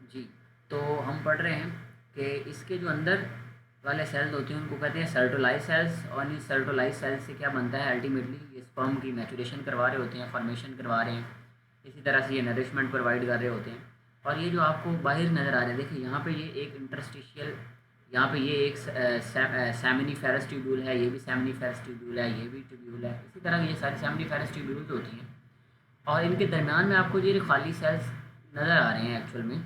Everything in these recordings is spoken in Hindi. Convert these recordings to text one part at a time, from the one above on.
जी, तो हम पढ़ रहे हैं कि इसके जो अंदर वाले सेल्स होते हैं उनको कहते हैं सर्टोलाइज सेल्स, और इन सर्टोलाइज सेल्स से क्या बनता है अल्टीमेटली ये स्पर्म की मैचुरेशन करवा रहे होते हैं, फॉर्मेशन करवा रहे हैं। इसी तरह से ये नरिशमेंट प्रोवाइड कर रहे होते हैं। और ये जो आपको बाहर नज़र आ रहे हैं, देखिए यहाँ पे ये एक इंटरस्टिशियल, यहाँ पे ये एक सेमिनिफेरस ट्यूब्यूल है, ये भी सेमिनिफेरस ट्यूब्यूल है, ये भी ट्यूब्यूल है। इसी तरह ये सारी सेमिनिफेरस ट्यूब्यूल्स होती हैं और इनके दरमियान में आपको ये खाली सेल्स नज़र आ रहे हैं एक्चुअल में।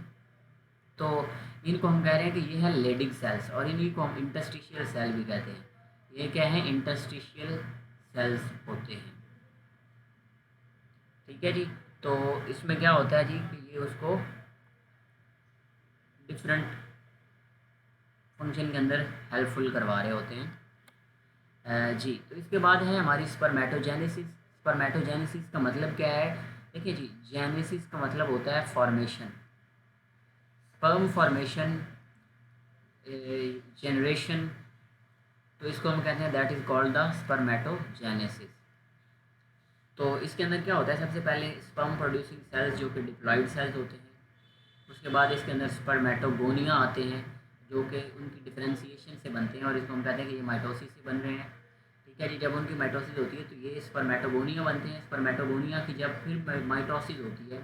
तो इनको हम कह रहे हैं कि ये है लेडिंग सेल्स, और इन्हीं को हम इंटरस्टिशियल सेल भी कहते हैं। ये क्या है, इंटरस्टिशियल सेल्स होते हैं। ठीक है जी। तो इसमें क्या होता है जी कि ये उसको डिफरेंट फंक्शन के अंदर हेल्पफुल करवा रहे होते हैं। जी, तो इसके बाद है हमारी स्पर्मेटोजेनेसिस। स्पर्मेटोजेनेसिस का मतलब क्या है? देखिए जी, जेनेसिस का मतलब होता है फॉर्मेशन, स्पर्म फॉर्मेशन, जनरेशन। तो इसको हम कहते हैं that is called the spermatogenesis. तो इसके अंदर क्या होता है, सबसे पहले स्पर्म प्रोड्यूसिंग सेल्स जो कि डिप्लॉइड सेल्स होते हैं। उसके बाद इसके अंदर स्पर्मेटोगोनिया आते हैं जो कि उनकी डिफरेंशिएशन से बनते हैं, और इसको हम कहते हैं कि ये माइटोसिस से बन रहे हैं। ठीक है जी। जब उनकी माइटोसिस होती है तो ये स्पर्मेटोगोनिया बनते हैं। स्पर्मेटोगोनिया की जब फिर माइटोसिस होती है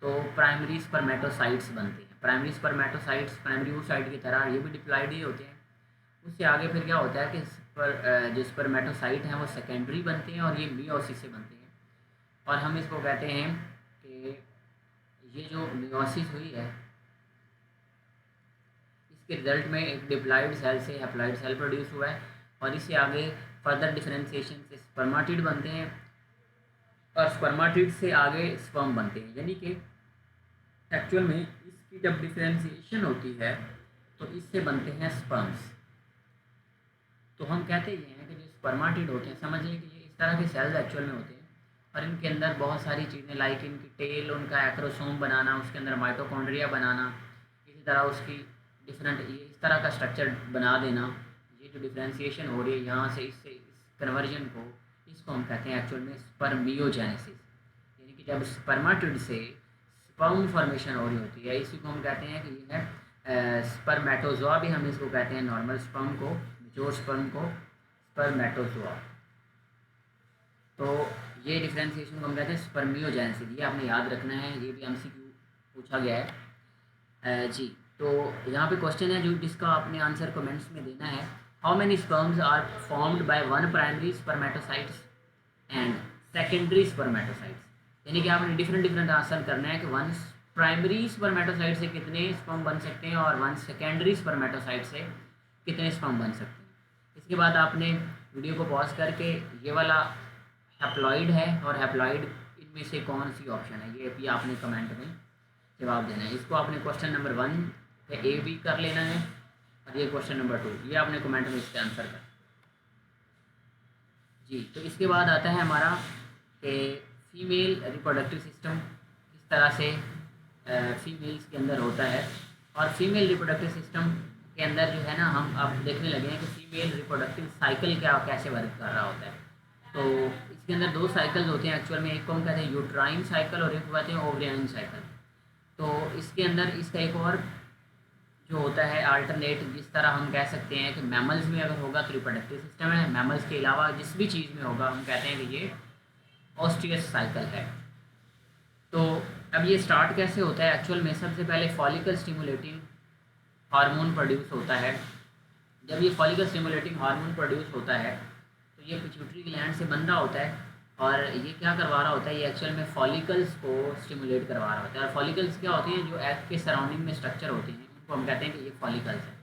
तो प्राइमरी स्पर्मेटोसाइट्स बनते हैं। प्राइमरी स्पर्मेटोसाइट्स प्राइमरी oocyte की तरह ये भी डिप्लॉइड ही होते हैं। उससे आगे फिर क्या होता है कि जो स्पर्मेटोसाइट हैं वो सेकेंडरी बनते हैं और ये मियोसिस से बनते हैं। और हम इसको कहते हैं कि ये जो मियोसिस हुई है इसके रिजल्ट में एक डिप्लॉइड सेल से हैप्लॉइड सेल प्रोड्यूस हुआ है, और इससे आगे फर्दर डिफरेंशिएशन से स्पर्माटिड बनते हैं, और स्पर्माटिड से आगे स्पर्म बनते हैं। यानी कि एक्चुअल में इसकी जब डिफरेंशिएशन होती है तो इससे बनते हैं स्पर्म्स। तो हम कहते ये हैं कि जो स्पर्माटिड होते हैं, समझ लें कि ये इस तरह के सेल्स एक्चुअल में होते हैं, और इनके अंदर बहुत सारी चीज़ें लाइक इनकी टेल, उनका एक्रोसोम बनाना, उसके अंदर माइटोकॉन्ड्रिया बनाना, इसी तरह उसकी डिफरेंट ये इस तरह का स्ट्रक्चर बना देना। ये जो डिफ्रेंसिएशन हो रही है यहाँ से इससे इस कन्वर्जन को, इसको हम कहते हैं एक्चुअल में स्पर्मियोजेनेसिस। यानी कि जब स्पर्माटिड से स्पर्म फॉर्मेशन हो रही होती है, इसी को हम कहते हैं कि ये है स्पर्मेटोजोआ भी हम इसको कहते हैं, नॉर्मल स्पर्म को, मैच्योर स्पर्म को स्पर्मेटोजोआ। तो ये डिफ्रेंसिएशन को हम कहते हैं स्पर्मियोजेनेसिस। ये आपने याद रखना है, ये भी एमसीक्यू पूछा गया है। जी, तो यहाँ पे क्वेश्चन है जो जिसका आपने आंसर कमेंट्स में देना है। How many sperms are formed by one primary spermatocytes and secondary spermatocytes. यानी कि आपने डिफरेंट डिफरेंट आंसर करना है कि वन प्राइमरी स्पर्मेटोसाइट से कितने स्पर्म बन सकते हैं और वन सेकेंडरी स्पर्मेटोसाइट से कितने स्पर्म बन सकते हैं। इसके बाद आपने वीडियो को पॉज करके ये वाला हैप्लॉइड है और हैप्लॉइड इनमें से कौन सी ऑप्शन है ये भी आपने कमेंट में जवाब देना है। इसको आपने क्वेश्चन नंबर 1 पे ए बी कर लेना है, और ये क्वेश्चन नंबर 2 ये आपने कमेंट में इसके आंसर कर। जी, तो इसके बाद आता है हमारा कि फीमेल रिप्रोडक्टिव सिस्टम किस तरह से फीमेल्स के अंदर होता है। और फीमेल रिप्रोडक्टिव सिस्टम के अंदर जो है ना, हम अब देखने लगे हैं कि फीमेल रिप्रोडक्टिव साइकिल क्या कैसे वर्क कर रहा होता है। तो इसके अंदर 2 साइकिल्स होते हैं एक्चुअल में, एक को हम कहते हैं यूट्राइन साइकिल और एक को कहते हैं ओवरियन साइकिल। तो इसके अंदर इसका एक और जो होता है अल्टरनेट, जिस तरह हम कह सकते हैं कि मैमल्स में अगर होगा तो रिप्रोडक्टिव सिस्टम है, मैमल्स के अलावा जिस भी चीज़ में होगा हम कहते हैं कि ये ऑस्ट्रियस साइकिल है। तो अब ये स्टार्ट कैसे होता है एक्चुअल में, सबसे पहले फॉलिकल स्टिमुलेटिंग हार्मोन प्रोड्यूस होता है। जब ये फॉलिकल स्टिमुलेटिंग हार्मोन प्रोड्यूस होता है तो ये पिट्यूटरी ग्लैंड से बन रहा होता है, और ये क्या करवा रहा होता है, ये एक्चुअल में फॉलिकल्स को स्टिमुलेट करवा रहा होता है। और फॉलिकल्स क्या होती हैं, जो एग के सराउंडिंग में स्ट्रक्चर होते हैं उनको हम कहते हैं कि ये फॉलिकल्स हैं।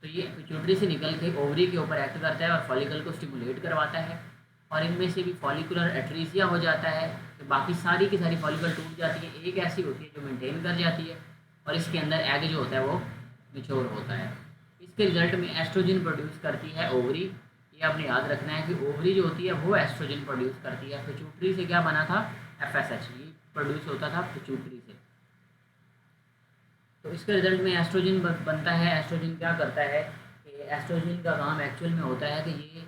तो ये पिट्यूटरी से निकल के ओवरी के ऊपर एक्ट करता है और फॉलिकल को स्टिमुलेट करवाता है, और इनमें से भी फॉलिकुलर एट्रीजिया हो जाता है, तो बाकी सारी की सारी फॉलिकल टूट जाती है, एक ऐसी होती है जो मेंटेन कर जाती है, और इसके अंदर एग जो होता है वो मेच्योर होता है। इसके रिजल्ट में एस्ट्रोजन प्रोड्यूस करती है ओवरी। ये आपने याद रखना है कि ओवरी जो होती है वो एस्ट्रोजन प्रोड्यूस करती है। पिट्यूटरी से क्या बना था, एफएसएच, ये प्रोड्यूस होता था पिट्यूटरी से। तो इसके रिजल्ट में एस्ट्रोजन बनता है। एस्ट्रोजन क्या करता है कि एस्ट्रोजन का काम एक्चुअल में होता है कि ये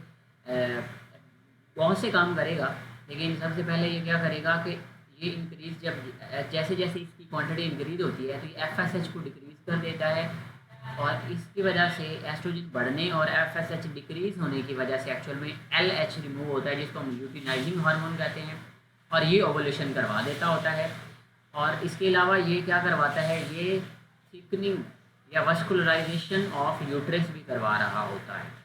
बहुत से काम करेगा, लेकिन सबसे पहले ये क्या करेगा कि ये इंक्रीज जब जैसे जैसे इसकी क्वांटिटी इंक्रीज होती है तो ये FSH को डिक्रीज कर देता है, और इसकी वजह से एस्ट्रोजन बढ़ने और FSH डिक्रीज होने की वजह से एक्चुअल में LH रिमूव होता है, जिसको हम ल्यूटिनाइजिंग हार्मोन कहते हैं, और ये ओवुलेशन करवा देता होता है। और इसके अलावा ये क्या करवाता है, ये थिकनिंग या वस्कुलराइजेशन ऑफ यूट्रस भी करवा रहा होता है।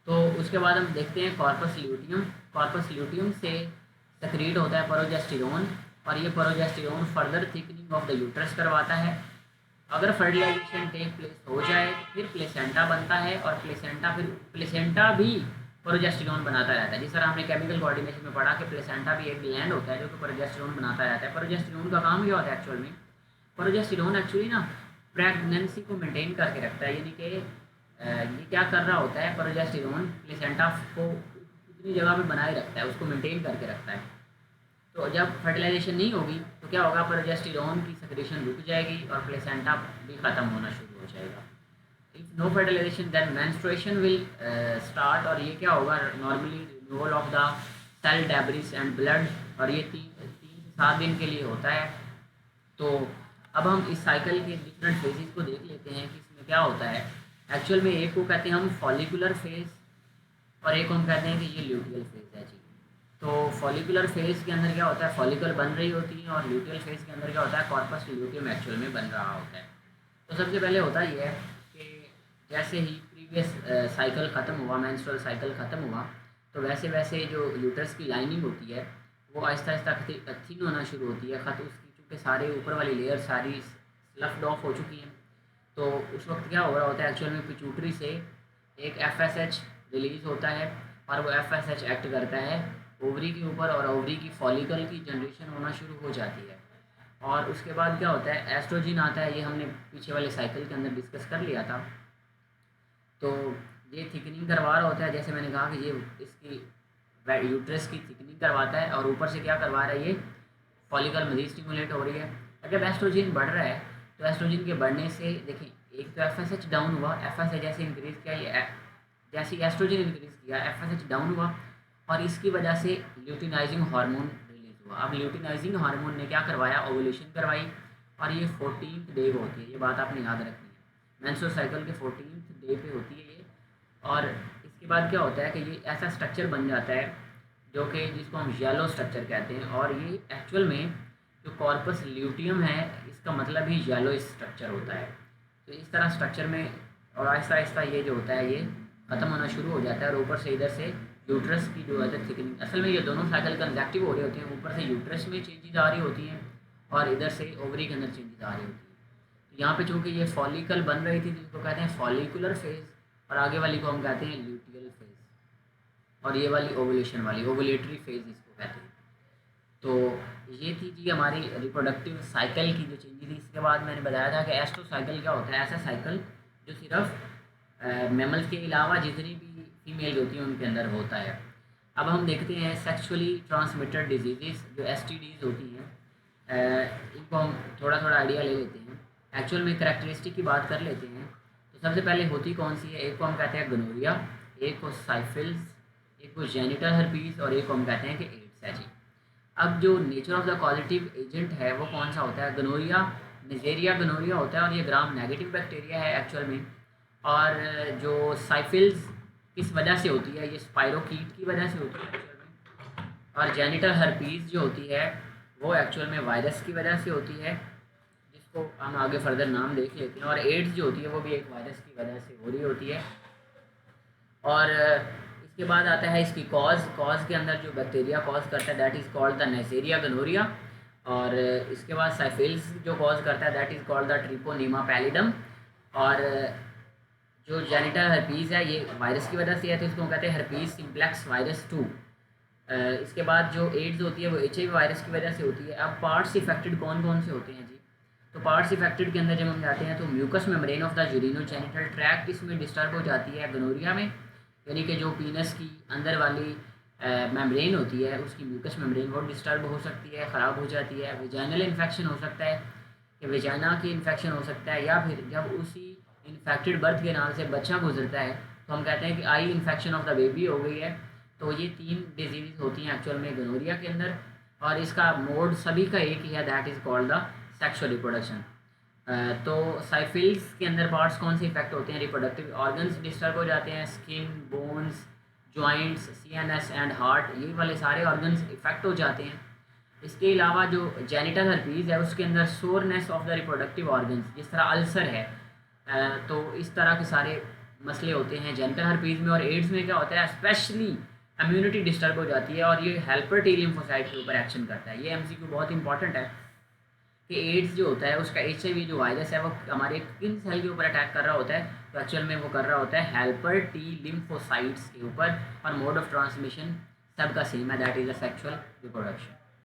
तो उसके बाद हम देखते हैं कॉर्पस ल्यूटियम। कॉर्पस ल्यूटियम से सक्रीट होता है प्रोजेस्टेरोन, और ये progesterone further thickening of the uterus करवाता है। अगर फर्टिलाइजेशन टेक प्लेस हो जाए तो फिर प्लेसेंटा बनता है, और प्लेसेंटा भी प्रोजेस्टेरोन बनाता रहता है। जिस तरह हमने केमिकल कोऑर्डिनेशन में पढ़ा कि प्लेसेंटा भी एक ग्लैंड होता है जो कि प्रोजेस्टेरोन बनाता रहता है। प्रोजेस्टेरोन का काम क्या होता है एक्चुअल में, प्रोजेस्टेरोन एक्चुअली ना प्रेगनेंसी को मेंटेन करके रखता है, यानी कि ये क्या कर रहा होता है, प्रोजेस्टेरोन प्लेसेंटा को उतनी जगह पे बनाए रखता है, उसको मेंटेन करके रखता है। तो जब फर्टिलाइजेशन नहीं होगी तो क्या होगा, प्रोजेस्टेरोन की सेक्रेशन रुक जाएगी और प्लेसेंटा भी ख़त्म होना शुरू हो जाएगा। If no fertilization then menstruation will start, और ये क्या होगा, normally removal of the cell debris and blood, और ये 3 से 7 दिन के लिए होता है। तो अब हम इस साइकिल के डिफरेंट फेजेस को देख लेते हैं कि इसमें क्या होता है। एक्चुअल में एक को कहते हैं हम फॉलिकुलर फेज, और एक हम कहते हैं कि ये ल्यूटियल फेज है जी। तो फॉलिकुलर फेज के अंदर क्या होता है, फॉलिकल बन रही होती है, और ल्यूटियल फेज के अंदर क्या होता है, कॉर्पस ल्यूटियम एक्चुअल में बन रहा होता है। तो सबसे पहले होता ये है कि जैसे ही प्रीवियस साइकिल ख़त्म हुआ, मेंस्ट्रुअल साइकिल ख़त्म हुआ, तो वैसे वैसे जो यूट्रस की लाइनिंग होती है वो आहिस्ता आहिस्ता थिन होना शुरू होती है। ख़त उसकी चूँकि सारे ऊपर वाली लेयर सारी स्लफ्ड ऑफ हो चुकी हैं, तो उस वक्त क्या हो रहा होता है एक्चुअल में, पिट्यूटरी से एक FSH रिलीज़ होता है, और वो FSH एक्ट करता है ओवरी के ऊपर, और ओवरी की फॉलिकल की जनरेशन होना शुरू हो जाती है। और उसके बाद क्या होता है, एस्ट्रोजन आता है, ये हमने पीछे वाले साइकिल के अंदर डिस्कस कर लिया था। तो ये थिकनिंग करवा रहा होता है, जैसे मैंने कहा कि ये इसकी यूट्रस की थिकनिंग करवाता है, और ऊपर से क्या करवा रहा है, ये फॉलिकल मजीद स्टिमुलेट हो रही है। और जब एस्ट्रोजन बढ़ रहा है तो एस्ट्रोजन के बढ़ने से देखें, एक तो FSH डाउन हुआ, FSH जैसे इंक्रीज़ किया, ये जैसे एस्ट्रोजन इंक्रीज़ किया FSH डाउन हुआ, और इसकी वजह से ल्यूटिनाइजिंग हार्मोन रिलीज़ हुआ। अब ल्यूटिनाइजिंग हार्मोन ने क्या करवाया, ओवुलेशन करवाई, और ये 14th डे होती है, ये बात आपने याद रखनी है, मेंस्ट्रुअल साइकिल के 14th डे पे होती है ये। और इसके बाद क्या होता है कि ये ऐसा स्ट्रक्चर बन जाता है जो कि जिसको हम येलो स्ट्रक्चर कहते हैं, और ये एक्चुअल में जो कॉर्पस ल्यूटियम है इसका मतलब ही येलो स्ट्रक्चर होता है। तो इस तरह स्ट्रक्चर में, और आहिस्ता आहिस्ता ये जो होता है ये ख़त्म होना शुरू हो जाता है, और ऊपर से इधर से यूट्रस की जो है थिकनिंग, असल में ये दोनों साइकिल कंसेक्टिव हो रहे होते हैं, ऊपर से यूट्रस में चेंजेस आ रही होती हैं और इधर से ओवरी के अंदर चेंजेस आ रही होती हैं। तो यहाँ पे चूँकि ये फॉलिकल बन रही थी जिसको कहते हैं फॉलिकुलर फेज, और आगे वाली को हम कहते हैं ल्यूटियल फेज, और ये वाली ओवुलेशन वाली ओवुलेटरी फेज इसको कहते हैं। तो ये थी जी हमारी रिप्रोडक्टिव साइकिल की जो चेंजेस थी। इसके बाद मैंने बताया था कि एस्ट्रो साइकिल क्या होता है, ऐसा साइकिल जो सिर्फ मैमल्स के अलावा जितनी भी फीमेल होती हैं उनके अंदर होता है। अब हम देखते हैं सेक्सुअली ट्रांसमिटेड डिजीज़ जो STDs होती हैं, इनको हम थोड़ा थोड़ा आइडिया ले लेते हैं। एक्चुअल में करैक्टरिस्टिक की बात कर लेते हैं। तो सबसे पहले होती कौन सी है, एक को हम कहते हैं गोनोरिया, एक को साइफिल्स, एक को जेनिटल हर्पीस, और एक को हम कहते हैं कि एड्स है जी। अब जो nature of the causative agent है वो कौन सा होता है, गोनोरिया, निजेरिया गोनोरिया होता है, और ये ग्राम नेगेटिव बैक्टीरिया है एक्चुअल में। और जो साइफिल्स किस वजह से होती है, ये स्पाइरोकीट की वजह से होती है एक्चुअल में। और जेनिटल हर्पीस जो होती है वो एक्चुअल में वायरस की वजह से होती है, जिसको हम आगे फर्दर नाम देख लेते हैं। और एड्स जो होती है वो भी एक वायरस की वजह से हो रही होती है। और इसके बाद आता है इसकी कॉज के अंदर जो बैक्टीरिया कॉज करता है that is called the Neisseria gonorrhoea. और इसके बाद साइफिल्स जो कॉज करता है that is called the Treponema pallidum. और जो जेनिटल हर्पीस है ये वायरस की वजह से है, तो इसको कहते हैं हर्पीस सिम्प्लेक्स वायरस 2। इसके बाद जो एड्स होती है वो HIV वायरस की वजह से होती है। अब पार्ट्स इफेक्टेड कौन कौन से होते हैं जी, तो पार्ट्स इफेक्टेड के अंदर जब हम जाते हैं तो mucous membrane of the urinogenital tract इसमें डिस्टर्ब हो जाती है गोनोरिया में, यानी कि जो पीनस की अंदर वाली मेम्ब्रेन होती है उसकी म्यूकस मेम्ब्रेन वो डिस्टर्ब हो सकती है, ख़राब हो जाती है। वेजाइनल इन्फेक्शन हो सकता है कि वेजाइना की इन्फेक्शन हो सकता है, या फिर जब उसी इन्फेक्टेड बर्थ के नाम से बच्चा गुजरता है तो हम कहते हैं कि eye infection of the baby हो गई है, तो ये 3 डिजीज़ होती हैं एक्चुअल में गोनोरिया के अंदर, और इसका मोड सभी का एक ही है, that is called the sexual reproduction. तो साइफिल्स के अंदर पार्ट्स कौन से इफेक्ट होते हैं? रिप्रोडक्टिव ऑर्गन्स डिस्टर्ब हो जाते हैं, skin, bones, joints, CNS and heart, ये वाले सारे ऑर्गन्स इफेक्ट हो जाते हैं। इसके अलावा जो जेनिटल हर्पीज़ है उसके अंदर soreness of the reproductive organs, जिस तरह अल्सर है, तो इस तरह के सारे मसले होते हैं जेनिटल हर्पीज़ में। और एड्स में क्या होता है, स्पेशली इम्यूनिटी डिस्टर्ब हो जाती है और ये हेल्पर टी लिम्फोसाइट के ऊपर एक्शन करता है। ये एमसीक्यू बहुत इंपॉर्टेंट है कि एड्स जो होता है उसका एचआईवी जो वायरस है वो हमारे किन सेल के ऊपर अटैक कर रहा होता है, तो एक्चुअल में वो कर रहा होता है हेल्पर टी लिम्फोसाइट्स के ऊपर, और मोड ऑफ ट्रांसमिशन सबका सेम है, that is a sexual reproduction.